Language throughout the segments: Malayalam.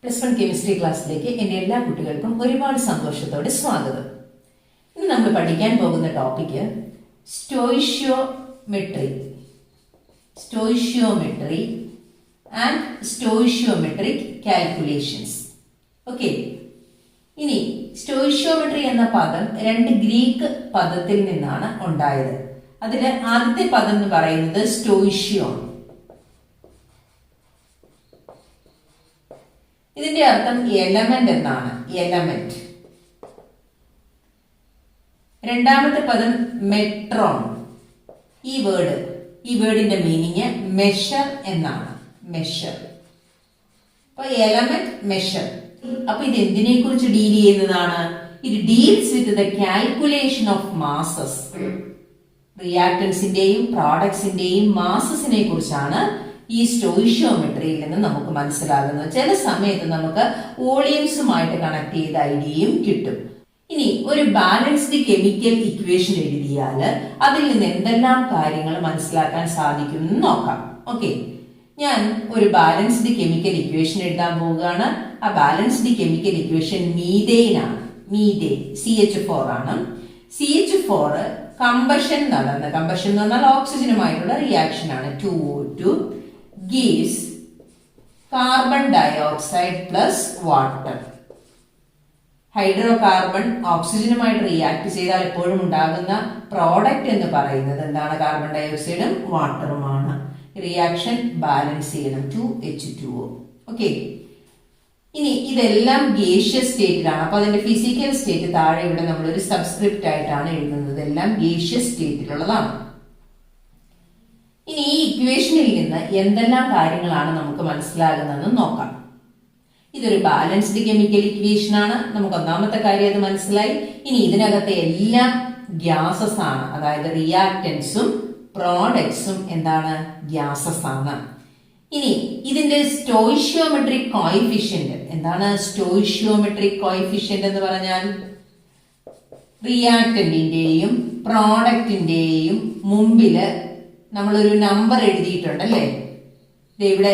+1 കെമിസ്ട്രി ക്ലാസ്സിലേക്ക് എൻ്റെ എല്ലാ കുട്ടികൾക്കും ഒരുപാട് സന്തോഷത്തോടെ സ്വാഗതം. ഇന്ന് നമ്മൾ പഠിക്കാൻ പോകുന്ന topic stoichiometry and stoichiometric calculations. Okay, ഇനി സ്റ്റോയിഷ്യോമെട്രി എന്ന പദം രണ്ട് ഗ്രീക്ക് പദത്തിൽ നിന്നാണ് ഉണ്ടായത്. അതിൽ ആദ്യത്തെ പദം എന്ന് പറയുന്നത് സ്റ്റോയിഷ്യോൺ. ഇതിന്റെ അർത്ഥം എലമെന്റ് എന്നാണ്, എലമെന്റ്. രണ്ടാമത്തെ പദം മെട്രോൺ. ഈ വേർഡിന്റെ മീനിങ് മെഷർ എന്നാണ്, മെഷർ. അപ്പൊ എലമെന്റ്, മെഷർ. അപ്പൊ ഇത് എന്തിനെ കുറിച്ച് ഡീൽ ചെയ്യുന്നതാണ്? ഇത് deals with the calculation of masses. റിയാക്ടൻസിന്റെയും പ്രോഡക്ട്സിന്റെയും മാസസിനെ കുറിച്ചാണ് ഈ സ്റ്റോയിഷ്യോമെട്രിയിൽ നിന്ന് നമുക്ക് മനസ്സിലാകുന്നത്. ചില സമയത്ത് നമുക്ക് വോളിയംസുമായിട്ട് കണക്ട് ചെയ്ത ഐഡിയയും കിട്ടും. ഇനി ഒരു ബാലൻസ്ഡ് കെമിക്കൽ ഇക്വേഷൻ എഴുതിയാൽ അതിൽ നിന്ന് എന്തെല്ലാം കാര്യങ്ങൾ മനസ്സിലാക്കാൻ സാധിക്കും എന്ന് നോക്കാം. ഓക്കെ, ഞാൻ ഒരു ബാലൻസ്ഡ് കെമിക്കൽ ഇക്വേഷൻ എഴുതാൻ പോവുകയാണ്. ആ ബാലൻസ്ഡ് കെമിക്കൽ ഇക്വേഷൻ മീഥെയ്ൻ ആണ്. മീഥെയ്ൻ CH4 ആണ്. CH4 കമ്പഷൻ എന്ന് പറഞ്ഞാൽ ഓക്സിജനുമായിട്ടുള്ള റിയാക്ഷൻ ആണ്. 2O2 gives carbon dioxide plus water. Hydrocarbon ഓക്സിജനുമായിട്ട് റിയാക്ട് ചെയ്താൽ എപ്പോഴും ഉണ്ടാകുന്ന പ്രോഡക്റ്റ് എന്ന് പറയുന്നത് എന്താണ്? കാർബൺ ഡയോക്സൈഡും വാട്ടറുമാണ്. റിയാക്ഷൻ ബാലൻസ് ചെയ്യണം, 2H2O. ഓക്കെ, ഇനി ഇതെല്ലാം ഗേഷ്യസ് സ്റ്റേറ്റിലാണ്. അപ്പൊ അതിന്റെ ഫിസിക്കൽ സ്റ്റേറ്റ് താഴെ ഇവിടെ നമ്മളൊരു സബ്സ്ക്രിപ്റ്റ് ആയിട്ടാണ് എഴുതുന്നത്. എല്ലാം ഗേഷ്യസ് സ്റ്റേറ്റിലുള്ളതാണ്. ഇനി ഈ ഇക്വേഷനിൽ നിന്ന് എന്തെല്ലാം കാര്യങ്ങളാണ് നമുക്ക് മനസ്സിലാകുന്നതെന്ന് നോക്കാം. ഇതൊരു ബാലൻസ്ഡ് കെമിക്കൽ ഇക്വേഷൻ ആണ്. നമുക്ക് ഒന്നാമത്തെ കാര്യം അത് മനസ്സിലായി. ഇനി ഇതിനകത്തെ എല്ലാം ഗ്യാസസ് ആണ്, അതായത് റിയാക്ടൻസും പ്രോഡക്ട്സും എന്താണ്? ഗ്യാസസ് ആണ്. ഇനി ഇതിന്റെ സ്റ്റോയിഷ്യോമെട്രിക് കോഎഫിഷ്യന്റ് എന്താണ്? സ്റ്റോയിഷ്യോമെട്രിക് കോഎഫിഷ്യന്റ് എന്ന് പറഞ്ഞാൽ റിയാക്ടന്റിന്റെയും പ്രോഡക്റ്റിന്റെയും മുമ്പില് നമ്മളൊരു നമ്പർ എഴുതിയിട്ടുണ്ടല്ലേ. ഇവിടെ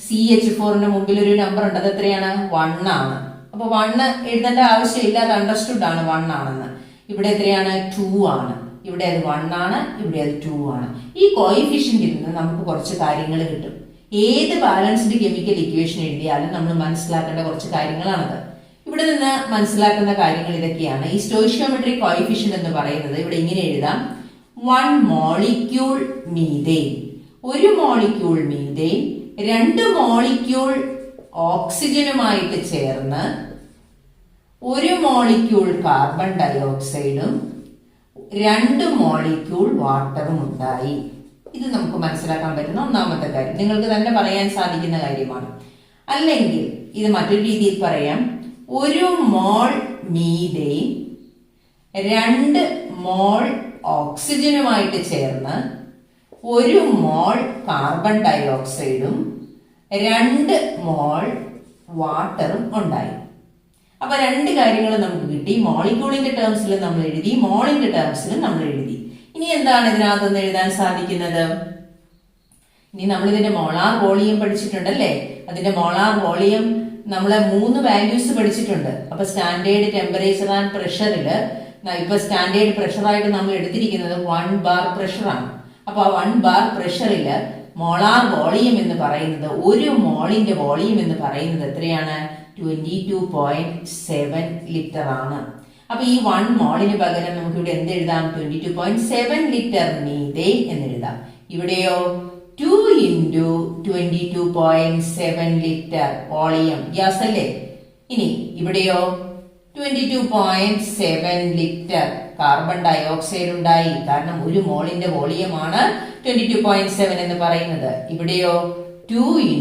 CH4ന്റെ മുമ്പിൽ ഒരു നമ്പർ ഉണ്ട്. അത് എത്രയാണ്? 1 ആണ്. അപ്പൊ 1 എഴുതേണ്ട ആവശ്യമില്ല, അത് അണ്ടർസ്റ്റുഡ് ആണ് 1 ആണെന്ന്. ഇവിടെ എത്രയാണ്? 2 ആണ്. ഇവിടെ അത് 1 ആണ്, ഇവിടെ അത് 2 ആണ്. ഈ കോഎഫിഷ്യന്റിൽ നിന്ന് നമുക്ക് കുറച്ച് കാര്യങ്ങൾ കിട്ടും. ഏത് ബാലൻസ്ഡ് കെമിക്കൽ ഇക്വേഷൻ എഴുതിയാലും നമ്മൾ മനസ്സിലാക്കേണ്ട കുറച്ച് കാര്യങ്ങളാണത്. ഇവിടെ നിന്ന് മനസ്സിലാക്കുന്ന കാര്യങ്ങൾ ഇതൊക്കെയാണ്. ഈ സ്റ്റോയിഷ്യോമെട്രിക് കോഎഫിഷ്യന്റ് എന്ന് പറയുന്നത് ഇവിടെ ഇങ്ങനെ എഴുതാം: 1 മോളിക്യൂൾ മീഥെയ്ൻ. ഒരു മോളിക്യൂൾ മീഥെയ്ൻ 2 മോളിക്യൂൾ ഓക്സിജനുമായിട്ട് ചേർന്ന് 1 മോളിക്യൂൾ കാർബൺ ഡയോക്സൈഡും 2 മോളിക്യൂൾ വാട്ടറും ഉണ്ടായി. ഇത് നമുക്ക് മനസ്സിലാക്കാൻ പറ്റുന്ന ഒന്നാമത്തെ കാര്യം. നിങ്ങൾക്ക് തന്നെ പറയാൻ സാധിക്കുന്ന കാര്യമാണ്. അല്ലെങ്കിൽ ഇത് മറ്റൊരു രീതിയിൽ പറയാം: 1 മോൾ മീഥെയ്ൻ 2 മോൾ ഓക്സിജനുമായിട്ട് ചേർന്ന് 1 മോൾ കാർബൺ ഡയോക്സൈഡും 2 മോൾ വാട്ടറും ഉണ്ടായി. അപ്പൊ രണ്ട് കാര്യങ്ങൾ നമുക്ക് കിട്ടി. മോളിക്യൂളിന്റെ ടേംസിൽ നമ്മൾ എഴുതി, മോളിന്റെ ടേംസിൽ നമ്മൾ എഴുതി. ഇനി എന്താണ് ഇതിനകത്തുനിന്ന് എഴുതാൻ സാധിക്കുന്നത്? ഇനി നമ്മൾ ഇതിന്റെ മോളാർ വോളിയം പഠിച്ചിട്ടുണ്ടല്ലേ. അതിന്റെ മോളാർ വോളിയം നമ്മളെ 3 വാല്യൂസ് പഠിച്ചിട്ടുണ്ട്. അപ്പൊ സ്റ്റാൻഡേർഡ് ടെമ്പറേച്ചർ ആൻഡ് പ്രഷറില് ഇപ്പൊ സ്റ്റാൻഡേർഡ് പ്രഷറായിട്ട് നമ്മൾ എടുത്തിരിക്കുന്നത് 1 ബാർ പ്രഷറാണ്. അപ്പൊ 1 ബാർ പ്രഷറില് മോളാർ വോളിയം എന്ന് പറയുന്നത്, ഒരു മോളിന്റെ വോളിയം എന്ന് പറയുന്നത് എത്രയാണ്? 22.7 ലിറ്റർ ആണ്. അപ്പൊ ഈ 1 മോളിന് പകരം നമുക്ക് ഇവിടെ എന്തെഴുതാം? 22.7 ലിറ്റർ മീഥെയ്ൻ എന്നെഴുതാം. ഇവിടെയോ 2 × 22.7 ലിറ്റർ വോളിയം ഗ്യാസ് അല്ലേ. ഇനി ഇവിടെയോ 22.7 ലിറ്റർ കാർബൺ ഡയോക്സൈഡ് ഉണ്ടായി. കാരണം ഒരു മോളിന്റെ വോളിയമാണ് 22.7 എന്ന് പറയുന്നത്. ഇവിടെയോ 2 ×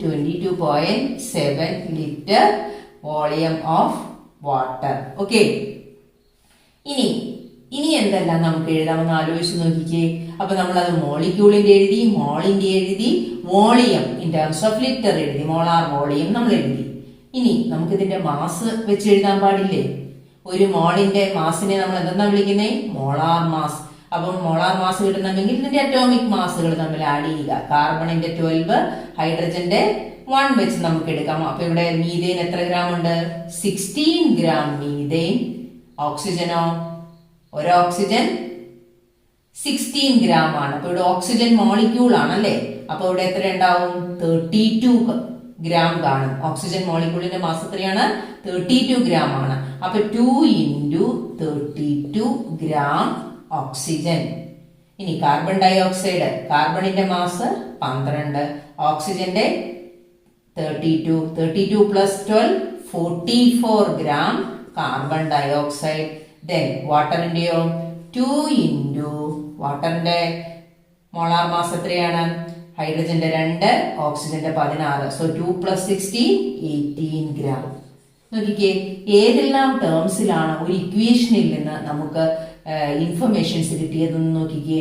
22.7 litre volume of water. Okay, ഇനി എന്തെല്ലാം നമുക്ക് എഴുതാമെന്ന് ആലോചിച്ച് നോക്കിക്കേ. അപ്പൊ നമ്മൾ അത് മോളിക്യൂളിന്റെ എഴുതി, മോളിന്റെ എഴുതി, volume in terms of litre എഴുതി, മോളാർ വോളിയം നമ്മൾ എഴുതി. ഇനി നമുക്ക് ഇതിന്റെ മാസ് വെച്ച് എഴുതാൻ പാടില്ലേ? ഒരു മോളിന്റെ മാസിനെ നമ്മൾ എന്താ വിളിക്കുന്നത്? Molar mass. അപ്പം മോളാർ മാസ് കിട്ടണമെങ്കിൽ ഇതിന്റെ അറ്റോമിക് മാസുകൾ തമ്മിൽ ആഡ് ചെയ്യുക. കാർബണിന്റെ 12, ഹൈഡ്രജന്റെ 1 വെച്ച് നമുക്ക് എടുക്കാം. അപ്പൊ ഇവിടെ മീഥേൻ എത്ര ഗ്രാം ഉണ്ട്? 16 ഗ്രാം മീഥേൻ. ഓക്സിജനോ? ഒരു ഓക്സിജൻ 16 ഗ്രാം ആണ്. അപ്പൊ ഇവിടെ ഓക്സിജൻ മോളിക്യൂൾ ആണല്ലേ. അപ്പൊ ഇവിടെ എത്ര ഉണ്ടാവും? 32 ഗ്രാം കാണും. ഓക്സിജൻ മോളിക്യൂളിന്റെ മാസ് എത്രയാണ്? 32 ഗ്രാം ആണ്. അപ്പൊ 2 into 32 ഗ്രാം ഓക്സിജൻ. ഇനി കാർബൺ ഡൈ ഓക്സൈഡ്, കാർബണിന്റെ മാസ് 12, ഓക്സിജന്റെ 32 plus 12 44 gram carbon dioxide. Then വാട്ടറിന്റെയോ? 2 into വാട്ടറിന്റെ മോളാർ മാസ് എത്രയാണ്? ഹൈഡ്രജന്റെ 2, ഓക്സിജന്റെ 16. So 2 plus 16 18 gram. നോക്കിക്കേ, ഏതെല്ലാം ടേംസിലാണ് ഒരു ഇക്വേഷനിൽ നിന്ന് നമുക്ക് ഇൻഫർമേഷൻസ് കിട്ടിയതെന്ന് നോക്കിക്കേ.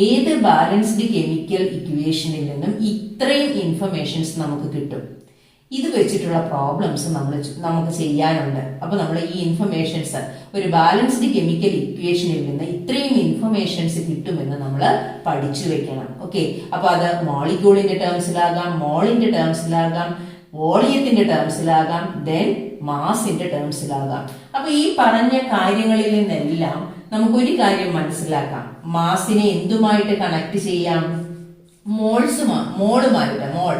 ഏത് ബാലൻസ്ഡ് കെമിക്കൽ ഇക്വേഷനിൽ നിന്നും ഇത്രയും ഇൻഫർമേഷൻസ് നമുക്ക് കിട്ടും. ഇത് വെച്ചിട്ടുള്ള പ്രോബ്ലംസ് നമുക്ക് ചെയ്യാനുണ്ട്. അപ്പൊ നമ്മൾ ഈ ഇൻഫർമേഷൻസ്, ഒരു ബാലൻസ്ഡ് കെമിക്കൽ ഇക്വേഷനിൽ നിന്ന് ഇത്രയും ഇൻഫർമേഷൻസ് കിട്ടുമെന്ന് നമ്മൾ പഠിച്ചു വെക്കണം. ഓക്കെ, അപ്പൊ അത് മോളിക്യൂളിന്റെ ടേംസിലാകാം, മോളിന്റെ ടേംസിലാകാം, വോളിയത്തിന്റെ ടേംസിലാകാം, ദെൻ മാസിന്റെ ടേംസിലാകാം. അപ്പൊ ഈ പറഞ്ഞ കാര്യങ്ങളിൽ നിന്നെല്ലാം നമുക്കൊരു കാര്യം മനസ്സിലാക്കാം. മാസിനെ എന്തുമായിട്ട് കണക്ട് ചെയ്യാം? മോളുമായിട്ട്, മോൾ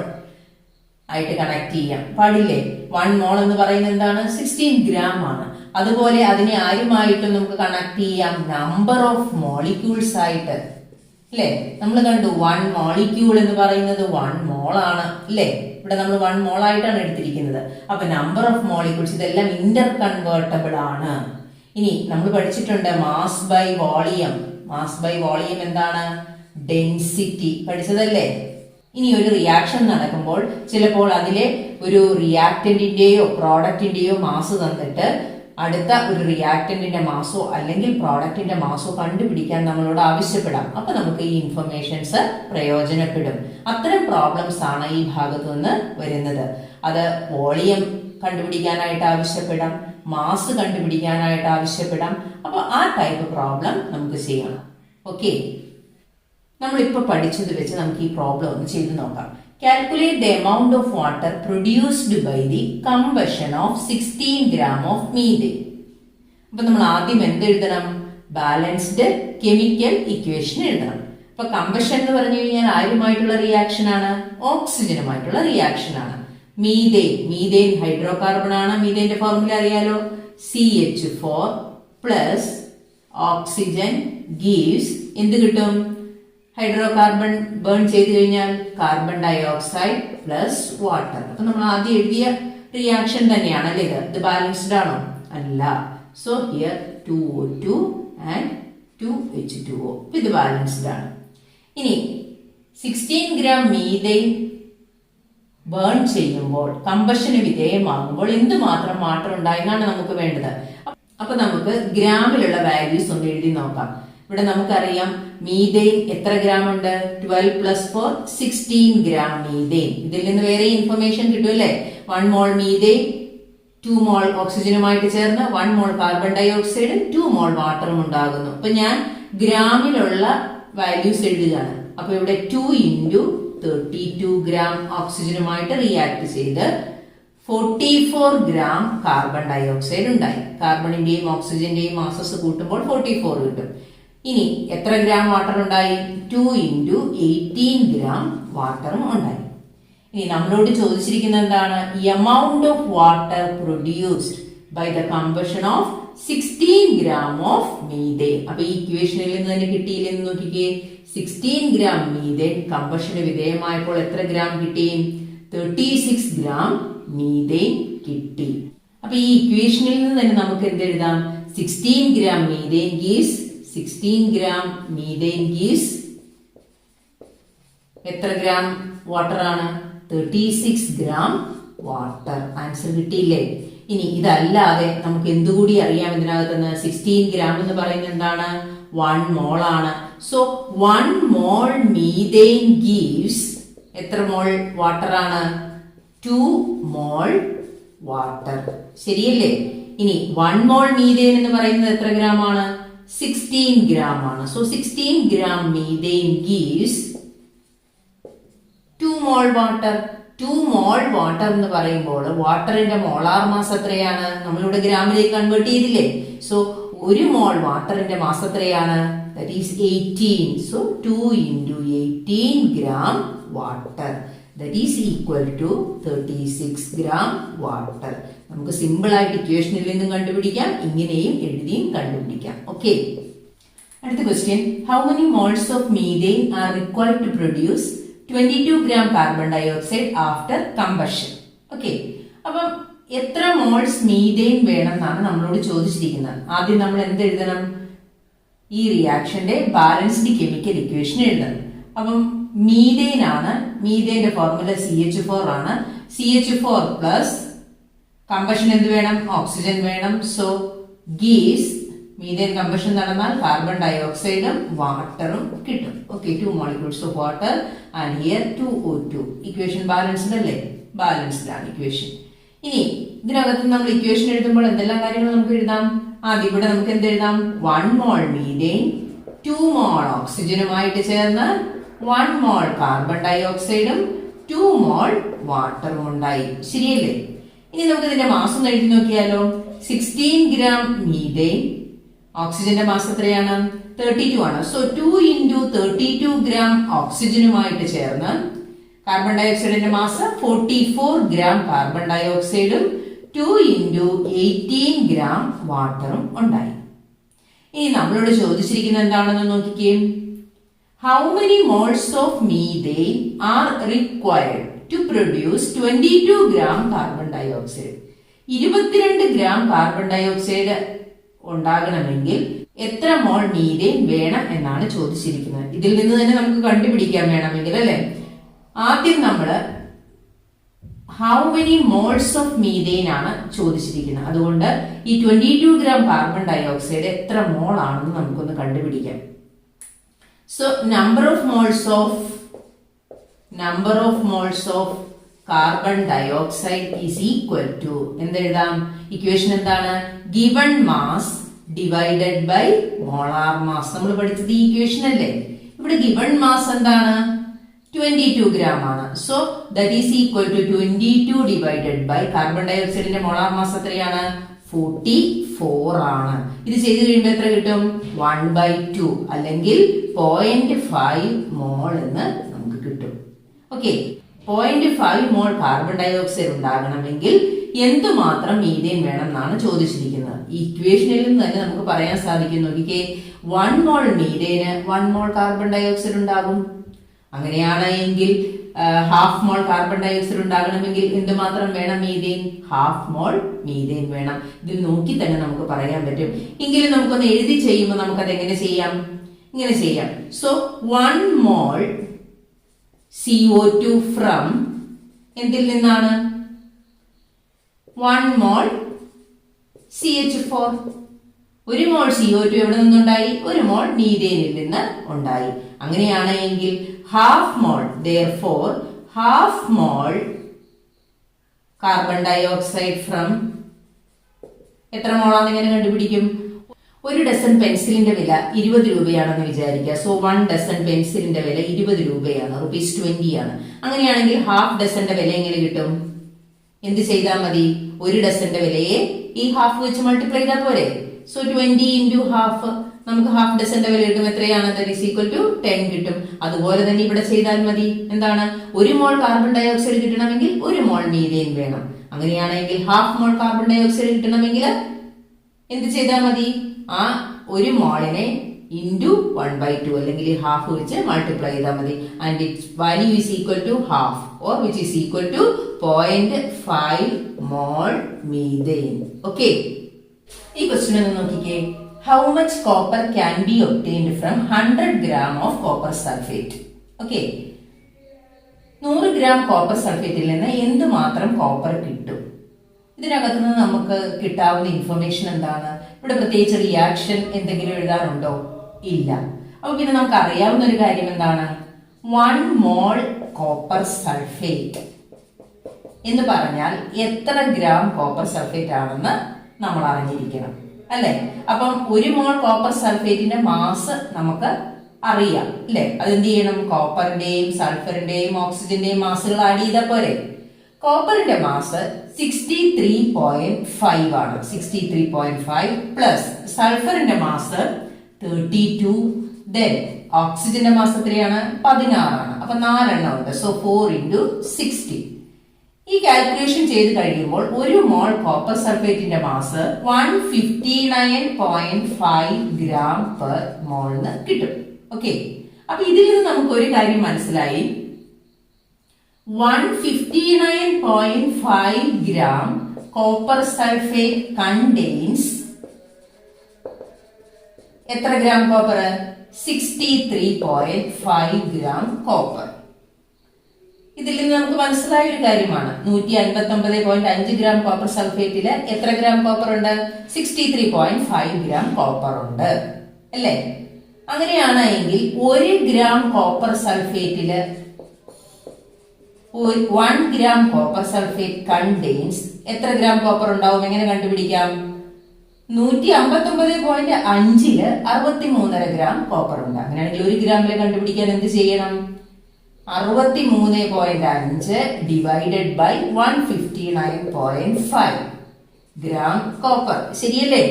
ആയിട്ട് കണക്ട് ചെയ്യാം. പാടില്ലേ? 1 മോൾ എന്ന് പറയുന്നത് എന്താണ്? 16 ഗ്രാം ആണ്. അതുപോലെ അതിനെ ആരുമായിട്ടും നമുക്ക് കണക്ട് ചെയ്യാം? നമ്പർ ഓഫ് മോളിക്യൂൾസ് ആയിട്ട്. അല്ലേ? നമ്മൾ കണ്ടു 1 മോളിക്യൂൾ എന്ന് പറയുന്നത് 1 മോൾ ആണ്. അല്ലേ? ഇവിടെ നമ്മൾ 1 മോൾ ആയിട്ടാണ് എടുത്തിരിക്കുന്നത്. അപ്പൊ നമ്പർ ഓഫ് മോളിക്യൂൾസ് ഇതെല്ലാം ഇന്റർ കൺവേർട്ടബിൾ ആണ്. ഇനി നമ്മൾ പഠിച്ചിട്ടുണ്ട് mass by volume. Mass by volume എന്താണ്? ഡെൻസിറ്റി. പഠിച്ചതല്ലേ? ഇനി ഒരു റിയാക്ഷൻ നടക്കുമ്പോൾ ചിലപ്പോൾ അതിലെ ഒരു റിയാക്ടന്റിന്റെയോ പ്രോഡക്റ്റിന്റെയോ മാസ് തന്നിട്ട് അടുത്ത ഒരു റിയാക്ടന്റിന്റെ മാസോ അല്ലെങ്കിൽ പ്രോഡക്റ്റിന്റെ മാസോ കണ്ടുപിടിക്കാൻ നമ്മളോട് ആവശ്യപ്പെടാം. അപ്പൊ നമുക്ക് ഈ ഇൻഫർമേഷൻസ് പ്രയോജനപ്പെടും. അത്തരം പ്രോബ്ലംസ് ആണ് ഈ ഭാഗത്തു നിന്ന് വരുന്നത്. അത് വോളിയം കണ്ടുപിടിക്കാനായിട്ട് ആവശ്യപ്പെടാം, മാസ് കണ്ടുപിടിക്കാനായിട്ട് ആവശ്യപ്പെടാം. അപ്പൊ ആ ടൈപ്പ് പ്രോബ്ലം നമുക്ക് ചെയ്യണം. ഓക്കെ, നമ്മളിപ്പോ പഠിച്ചത് വെച്ച് നമുക്ക് ഈ പ്രോബ്ലം ഒന്ന് ചെയ്തു നോക്കാം. Calculate the amount of water produced by the combustion of 16 gram of methane. അപ്പൊ നമ്മൾ ആദ്യം എന്തെഴുതണം? ബാലൻസ്ഡ് കെമിക്കൽ ഇക്വേഷൻ എഴുതണം. അപ്പൊ കമ്പഷൻ എന്ന് പറഞ്ഞു കഴിഞ്ഞാൽ ആരുമായിട്ടുള്ള റിയാക്ഷൻ ആണ്? ഓക്സിജനുമായിട്ടുള്ള റിയാക്ഷൻ ആണ്. മീഥേൻ ഹൈഡ്രോ കാർബൺ ആണ്. മീഥേന്റെ ഫോർമുല അറിയാലോ, CH4 പ്ലസ് ഓക്സിജൻ ഗീവ്സ് എന്ത് കിട്ടും? ഹൈഡ്രോ കാർബൺ ബേൺ ചെയ്ത് കഴിഞ്ഞാൽ carbon dioxide plus water. അപ്പൊ നമ്മൾ ആദ്യം എഴുതിയ റിയാക്ഷൻ തന്നെയാണ് അല്ലേ ഇത് ബാലൻസ്ഡ് ആണോ? അല്ല. So here 2O2 and 2H2O. ഇത് ബാലൻസ്ഡ് ആണ്. ഇനി 16 ഗ്രാം മീഥേൻ ബേൺ ചെയ്യുമ്പോൾ, കമ്പഷന് വിധേയമാകുമ്പോൾ എന്തുമാത്രം വാട്ടർ ഉണ്ടായെന്നാണ് നമുക്ക് വേണ്ടത്. അപ്പൊ നമുക്ക് ഗ്രാമിലുള്ള വാല്യൂസ് ഒന്ന് എഴുതി നോക്കാം. ഇവിടെ നമുക്കറിയാം മീഥേൻ എത്ര ഗ്രാം ഉണ്ട്? 12 പ്ലസ് 4 16 ഗ്രാം മീഥേൻ. ഇതിൽ നിന്ന് വേറെ ഇൻഫർമേഷൻ കിട്ടുമല്ലേ? 1 മോൾ മീഥേൻ 2 മോൾ ഓക്സിജനുമായിട്ട് ചേർന്ന് 1 മോൾ കാർബൺ ഡൈ ഓക്സൈഡും 2 മോൾ വാട്ടറും ഉണ്ടാകുന്നു. അപ്പൊ ഞാൻ ഗ്രാമിലുള്ള വാല്യൂസ് എഴുതുകയാണ്. അപ്പൊ ഇവിടെ 2 into 32 ഗ്രാം ഓക്സിജനുമായിട്ട് റിയാക്ട് ചെയ്ത് 44 ഗ്രാം കാർബൺ ഡൈ ഓക്സൈഡ് ഉണ്ടായി. കാർബണിന്റെയും ഓക്സിജന്റെയും മാസസ് കൂട്ടുമ്പോൾ 44 കിട്ടും. ഇനി എത്ര ഗ്രാം വാട്ടർ ഉണ്ടായി? 2 into 18 ഗ്രാം വാട്ടറും ഉണ്ടായി. ഇനി നമ്മളോട് ചോദിച്ചിരിക്കുന്നത് എന്താണ്? Amount of water produced by the combustion of 16 gram of methane. അപ്പൊ ഈ ഇക്വേഷനിൽ നിന്ന് തന്നെ കിട്ടിയില്ലെന്ന് നോക്കിക്കേ. 16 ഗ്രാം മീഥേൻ കമ്പഷന് വിധേയമായപ്പോൾ എത്ര ഗ്രാം കിട്ടി? 36 ഗ്രാം മീഥേൻ കിട്ടി. അപ്പൊ ഈ ഇക്വേഷനിൽ നിന്ന് തന്നെ നമുക്ക് എന്തെഴുതാം? 16 gram methane gives 16 gram methane gives എത്ര ഗ്രാം വാട്ടർ ആണ്? 36 ഗ്രാം വാട്ടർ. ആൻസർ കിട്ടിയില്ലേ? ഇനി ഇതല്ലാതെ നമുക്ക് എന്തുകൂടി അറിയാം ഇതിനകത്തുനിന്ന്? 16 ഗ്രാം എന്ന് പറയുന്നത് എന്താണ്? 1 മോൾ ആണ്. സോ 1 മോൾ മീഥേൻ ഗീവ്സ് എത്ര മോൾ വാട്ടർ ആണ്? 2 മോൾ വാട്ടർ. ശരിയല്ലേ? ഇനി 1 മോൾ മീഥേൻ എന്ന് പറയുന്നത് എത്ര ഗ്രാം ആണ്? 16 ഗ്രാം ആണ്. സോ 16 ഗ്രാം മീഥേൻ ഗീവ്സ് 2 മോൾ വാട്ടർ. 2 മോൾ വാട്ടർ എന്ന് പറയുമ്പോൾ വാട്ടറിന്റെ മോളാർ മാസ് എത്രയാണ്? നമ്മളിവിടെ ഗ്രാമിലേക്ക് കൺവേർട്ട് ചെയ്തില്ലേ? സോ 1 മോൾ വാട്ടറിന്റെ മാസ് എത്രയാണ്? That is 18. So 2 into 18 gram water. That is equal to 36 gram water. നമുക്ക് സിമ്പിൾ ആയിട്ട് ഇക്വേഷനിൽ നിന്നും കണ്ടുപിടിക്കാം, ഇങ്ങനെയും എഴുതിയും കണ്ടുപിടിക്കാം. ഓക്കെ, അടുത്ത question. How many moles of methane are required to produce 22 gram carbon dioxide after combustion? Okay, അപ്പം എത്ര മോൾസ് മീഥെയ്ൻ വേണം എന്നാണ് നമ്മളോട് ചോദിച്ചിരിക്കുന്നത്. ആദ്യം നമ്മൾ എന്ത് എഴുതണം? ഈ റിയാക്ഷന്റെ ബാലൻസ്ഡ് കെമിക്കൽ ഇക്വേഷൻ എഴുതണം. അപ്പം മീഥെയ്ൻ ആണ്, മീഥെയ്ന്റെ ഫോർമുല CH4 ആണ്. CH4 പ്ലസ് കമ്പഷൻ എന്ത് വേണം? ഓക്സിജൻ വേണം. സോ ഗീവ്സ്, മീഥെയ്ൻ കമ്പഷൻ നടന്നാൽ കാർബൺ ഡയോക്സൈഡും വാട്ടറും കിട്ടും. Okay, 2 molecules of water and here 2O2. Equation balanced അല്ലേ? ബാലൻസ്ഡ് ആണ് ഇക്വേഷൻ. ഇനി ഇതിനകത്ത് നമ്മൾ ഇക്വേഷൻ എഴുതുമ്പോൾ എന്തെല്ലാം കാര്യങ്ങൾ നമുക്ക് എഴുതാം? ആദ്യം ഇവിടെ നമുക്ക് എന്ത് എഴുതാം? 1 മോൾ മീഥെയ്ൻ 2 മോൾ ഓക്സിജനുമായിട്ട് ചേർന്ന് 1 മോൾ കാർബൺ ഡയോക്സൈഡും 2 മോൾ വാട്ടറും ഉണ്ടായി. ശരിയല്ലേ? ഇനി നമുക്ക് ഇതിന്റെ മാസം ഒന്ന് എഴുതി നോക്കിയാലോ. 16 gram മീഥെയ്ൻ, ഓക്സിജന്റെ മാസ് എത്രയാണ്? 32 ആണ്. സോ 2 into 32 gram ഓക്സിജനുമായിട്ട് ചേർന്ന് കാർബൺ ഡയോക്സൈഡിന്റെ മാസ് 44 gram കാർബൺ ഡയോക്സൈഡും 2 into 18 gram വാട്ടറും ഉണ്ടായി. ഇനി നമ്മളോട് ചോദിച്ചിരിക്കുന്നത് എന്താണെന്ന് നോക്കിക്കേ. How many moles of methane are required to produce 22 gram carbon dioxide? 22 gram carbon dioxide ഉണ്ടാകണമെങ്കിൽ എത്ര മോൾ മീഥെയ്ൻ വേണം എന്നാണ് ചോദിച്ചിരിക്കുന്നത്. ഇതിൽ നിന്ന് തന്നെ നമുക്ക് കണ്ടുപിടിക്കാൻ വേണമെങ്കിൽ അല്ലെ, ആദ്യം നമ്മള് how many moles of methane ആണ് ചോദിച്ചിരിക്കുന്നത്. അതുകൊണ്ട് ഈ 22 gram കാർബൺ ഡയോക്സൈഡ് എത്ര മോൾ ആണെന്ന് നമുക്കൊന്ന് കണ്ടുപിടിക്കാം. So number of moles of carbon dioxide is equal to എന്തെഴുതാം? ഇക്വേഷൻ എന്താണ്? Given mass divided by molar mass. നമ്മൾ പഠിച്ചത് ഈ ഇക്വേഷൻ അല്ലേ? ഇവിടെ ഗിവൺ മാസ് എന്താണ്? 22 gram ആണ്. So that is equal to 22 divided by carbon ഡയോക്സൈഡിന്റെ മോളാർ മാസ് എത്രയാണ്? 44 ആണ്. ഇത് ചെയ്ത് കഴിയുമ്പോൾ എത്ര കിട്ടും? 1/2 അല്ലെങ്കിൽ 0.5 മോൾ എന്ന് നമുക്ക് കിട്ടും. ഓക്കെ, 0.5 മോൾ കാർബൺ ഡയോക്സൈഡ് ഉണ്ടാകണമെങ്കിൽ എന്തുമാത്രം മീഥെയ്ൻ വേണം എന്നാണ് ചോദിച്ചിരിക്കുന്നത്. ഈ ഇക്വേഷനിൽ നിന്ന് തന്നെ നമുക്ക് പറയാൻ സാധിക്കും. നോക്കിക്കേ, 1 മോൾ മീഥെയ്ന് 1 മോൾ കാർബൺ ഡയോക്സൈഡ് ഉണ്ടാകും. അങ്ങനെയാണെങ്കിൽ ഹാഫ് മോൾ കാർബൺ ഡയോക്സൈഡ് ഉണ്ടാകണമെങ്കിൽ എന്തുമാത്രം വേണം? മീഥെയ്ൻ 1/2 മോൾ മീഥെയ്ൻ വേണം. ഇതിൽ നോക്കി തന്നെ നമുക്ക് പറയാൻ പറ്റും. എങ്കിലും നമുക്കൊന്ന് എഴുതി ചെയ്യുമ്പോൾ നമുക്കത് എങ്ങനെ ചെയ്യാം? ഇങ്ങനെ ചെയ്യാം. സോ 1 മോൾ CO2 ഫ്രം എന്തിൽ നിന്നാണ്? 1 മോൾ CH4. 1 മോൾ CO2 എവിടെ നിന്നുണ്ടായി? 1 മോൾ മീഥെയ്നിൽ നിന്ന് ഉണ്ടായി. അങ്ങനെയാണെങ്കിൽ half mole, therefore half mole carbon dioxide from എത്ര മോളാന്ന് ഇങ്ങനെ കണ്ടുപിടിക്കും? 1 ഡസൻ പെൻസിലിന്റെ വില 20 രൂപയാണെന്ന് വിചാരിക്കുക. സോ 1 ഡസൻ പെൻസിലിന്റെ വില 20 രൂപയാണ്, ₹20 ആണ്. അങ്ങനെയാണെങ്കിൽ ഹാഫ് ഡസന്റെ വില എങ്ങനെ കിട്ടും? എന്ത് ചെയ്താൽ മതി? 1 ഡസന്റെ വിലയെ ഈ ഹാഫ് വെച്ച് മൾട്ടിപ്ലൈ ചെയ്താൽ പോരെ? സോ 20 into ഹാഫ്, നമുക്ക് ഹാഫ് ഡസന്റെ വില കിട്ടും. എത്രയാണ്? ദാറ്റ് ഈസ് ഈക്വൽ ടു 10 കിട്ടും. അതുപോലെ തന്നെ ഇവിടെ ചെയ്താൽ മതി. എന്താണ്? 1 മോൾ കാർബൺ ഡയോക്സൈഡ് കിട്ടണമെങ്കിൽ 1 മോൾ മീഥെയ്ൻ വേണം. അങ്ങനെയാണെങ്കിൽ ഹാഫ് മോൾ കാർബൺ ഡയോക്സൈഡ് കിട്ടണമെങ്കിൽ എന്ത് ചെയ്താൽ മതി? ആ 1 മോളിനെ ഇൻറ്റു 1/2 അല്ലെങ്കിൽ ഹാഫ് വെച്ച് മൾട്ടിപ്ലൈ ചെയ്താൽ മതി. And its value is equal to half or which is equal to 0.5 mole methane. Okay, ഈ ക്വസ്റ്റ്യൻ ഒന്ന് നോക്കിക്കേ. How much copper can be obtained from 100 gram of copper sulphate? Okay, 100 gram copper സൾഫേറ്റിൽ നിന്ന് എന്തുമാത്രം കോപ്പർ കിട്ടും? ഇതിനകത്ത് നിന്ന് നമുക്ക് കിട്ടാവുന്ന ഇൻഫർമേഷൻ എന്താണ്? ഇവിടെ പ്രത്യേകിച്ച് റിയാക്ഷൻ എന്തെങ്കിലും എഴുതാറുണ്ടോ? ഇല്ല. അപ്പൊ പിന്നെ നമുക്ക് അറിയാവുന്ന ഒരു കാര്യം എന്താണ്? 1 മോൾ കോപ്പർ സൾഫേറ്റ് എന്ന് പറഞ്ഞാൽ എത്ര ഗ്രാം കോപ്പർ സൾഫേറ്റ് ആണെന്ന് നമ്മൾ അറിഞ്ഞിരിക്കണം അല്ലെ? അപ്പം 1 മോൾ കോപ്പർ സൾഫേറ്റിന്റെ മാസ് നമുക്ക് അറിയാം അല്ലെ. അതെന്ത് ചെയ്യണം? കോപ്പറിന്റെയും സൾഫറിന്റെയും ഓക്സിജന്റെയും മാസുകൾ ആഡ് ചെയ്താൽ പോരെ. കോപ്പറിന്റെ മാസ് 63.5 ആണ്. 63.5 പ്ലസ് സൾഫറിന്റെ മാസ് 32. ദെൻ ഓക്സിജന്റെ മാസ് എത്രയാണ്? 16 ആണ്. അപ്പൊ 4 എണ്ണം ഉണ്ട്. So 4 into 60. ഈ കാൽക്കുലേഷൻ ചെയ്ത് കഴിയുമ്പോൾ ഒരു മോൾ കോപ്പർ സൾഫേറ്റിന്റെ മാസ് 159.5 ഗ്രാം പെർ മോൾ എന്ന് കിട്ടും. ഓക്കെ, അപ്പൊ ഇതിൽ നിന്ന് നമുക്ക് ഒരു കാര്യം മനസ്സിലായി. 159.5 gram copper sulfate contains എത്ര ഗ്രാം കോപ്പർ? 63.5 gram copper. ഇതിൽ നിന്ന് നമുക്ക് മനസ്സിലായ ഒരു കാര്യമാണ്, 159.5 ഗ്രാം കോപ്പർ സൾഫേറ്റില് എത്ര ഗ്രാം കോപ്പർ ഉണ്ട്? 63.5 ഗ്രാം കോപ്പർ ഉണ്ട് അല്ലേ. അങ്ങനെയാണെങ്കിൽ 1 ഗ്രാം കോപ്പർ സൾഫേറ്റില് 1 ഗ്രാം കോപ്പർ സൾഫേറ്റ് കണ്ടെയ്ൻസ് എത്ര ഗ്രാം കോപ്പർ ഉണ്ടാവും? എങ്ങനെ കണ്ടുപിടിക്കാം? 159.5ല് 63.5 ഗ്രാം കോപ്പർ ഉണ്ട്. അങ്ങനെയാണെങ്കിൽ 1 ഗ്രാമില് കണ്ടുപിടിക്കാൻ എന്ത് ചെയ്യണം? 63.5 ഡിവൈഡഡ് ബൈ 159.5 ഗ്രാം കോപ്പർ. ശരിയല്ലേ?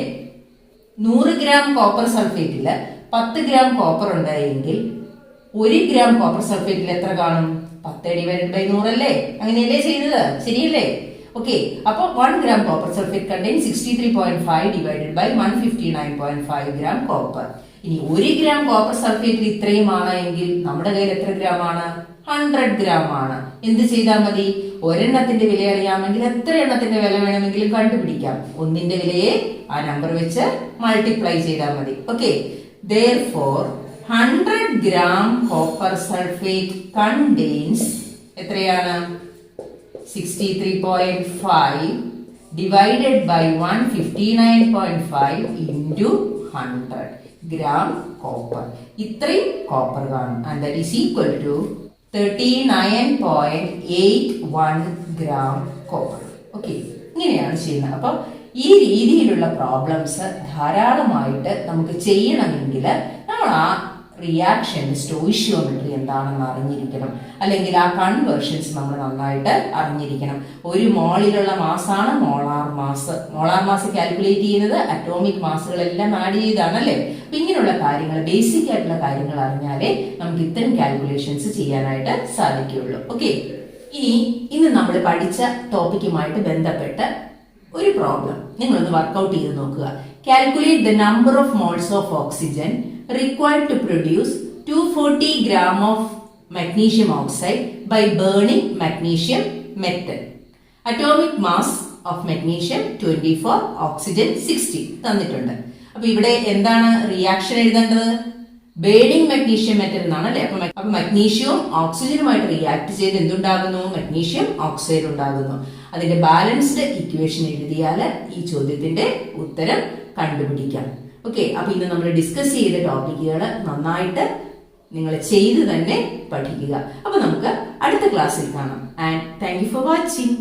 100 ഗ്രാം കോപ്പർ സൾഫേറ്റില് 10 ഗ്രാം കോപ്പർ ഉണ്ടായെങ്കിൽ 1 ഗ്രാം കോപ്പർ സൾഫേറ്റിൽ എത്ര കാണും? 10 ഡിവൈഡഡ് ബൈ 100 അല്ലേ? അങ്ങനെയല്ലേ ചെയ്യുന്നത്? ശരിയല്ലേ? ഓക്കെ, അപ്പൊ 1 gram copper sulphate contain 63.5 divided by 159.5 gram copper. ഇനി 1 ഗ്രാം കോപ്പർ സൾഫേറ്റിൽ ഇത്രയുമാണ് എങ്കിൽ നമ്മുടെ കയ്യിൽ എത്ര ഗ്രാം ആണ്? 100 ഗ്രാം ആണ്. എന്ത് ചെയ്താൽ മതി? ഒരെണ്ണത്തിന്റെ വില അറിയാമെങ്കിൽ എത്ര എണ്ണത്തിന്റെ വില വേണമെങ്കിലും കണ്ടുപിടിക്കാം. ഒന്നിന്റെ വിലയെ ആ നമ്പർ വെച്ച് മൾട്ടിപ്ലൈ ചെയ്താൽ മതി. Okay, therefore 100 gram copper sulfate contains എത്രയാണ്? 63.5 divided by 159.5 into 100 gram copper. ഇത്രയും കോപ്പർ കാണും. And that is equal to 39.81 gram copper. Okay, ഇങ്ങനെയാണ് ചെയ്യുന്നത്. അപ്പൊ ഈ രീതിയിലുള്ള പ്രോബ്ലംസ് ധാരാളമായിട്ട് നമുക്ക് ചെയ്യണമെങ്കിൽ നമ്മൾ ആ റിയാക്ഷൻ സ്റ്റോയിഷ്യോമെട്രി എന്താണെന്ന് അറിഞ്ഞിരിക്കണം, അല്ലെങ്കിൽ ആ കൺവേർഷൻസ് നമ്മൾ നന്നായിട്ട് അറിഞ്ഞിരിക്കണം. ഒരു മോളിലുള്ള മാസാണ് molar mass. Molar mass calculate ചെയ്യുന്നത് അറ്റോമിക് മാസുകളെല്ലാം ആഡ് ചെയ്താണ് അല്ലേ. അപ്പൊ ഇങ്ങനെയുള്ള കാര്യങ്ങൾ, ബേസിക് ആയിട്ടുള്ള കാര്യങ്ങൾ അറിഞ്ഞാലേ നമുക്ക് ഇത്തരം കാൽക്കുലേഷൻസ് ചെയ്യാനായിട്ട് സാധിക്കുകയുള്ളൂ. ഓക്കെ, ഇന്ന് നമ്മൾ പഠിച്ച ടോപ്പിക്കുമായിട്ട് ബന്ധപ്പെട്ട് ഒരു പ്രോബ്ലം നിങ്ങളൊന്ന് വർക്ക്ഔട്ട് ചെയ്ത് നോക്കുക. Calculate the number of moles of oxygen required to produce 240 gram of magnesium oxide by burning magnesium metal. Atomic mass of magnesium 24, oxygen 60 തന്നിട്ടുണ്ട്. അപ്പൊ ഇവിടെ എന്താണ് റിയാക്ഷൻ എഴുതേണ്ടത്? ബേണിംഗ് മഗ്നീഷ്യം മെറ്റൽ എന്നാണ് അല്ലെ. അപ്പൊ മഗ്നീഷ്യവും ഓക്സിജനുമായിട്ട് റിയാക്ട് ചെയ്ത് എന്തുണ്ടാകുന്നു? മഗ്നീഷ്യം ഓക്സൈഡ് ഉണ്ടാകുന്നു. അതിന്റെ ബാലൻസ്ഡ് ഇക്വേഷൻ എഴുതിയാൽ ഈ ചോദ്യത്തിന്റെ ഉത്തരം കണ്ടുപിടിക്കാം. ഓക്കെ, അപ്പൊ ഇന്ന് നമ്മൾ ഡിസ്കസ് ചെയ്ത ടോപ്പിക്കുകൾ നന്നായിട്ട് നിങ്ങൾ ചെയ്ത് തന്നെ പഠിക്കുക. അപ്പൊ നമുക്ക് അടുത്ത ക്ലാസ്സിൽ കാണാം. And thank you for watching.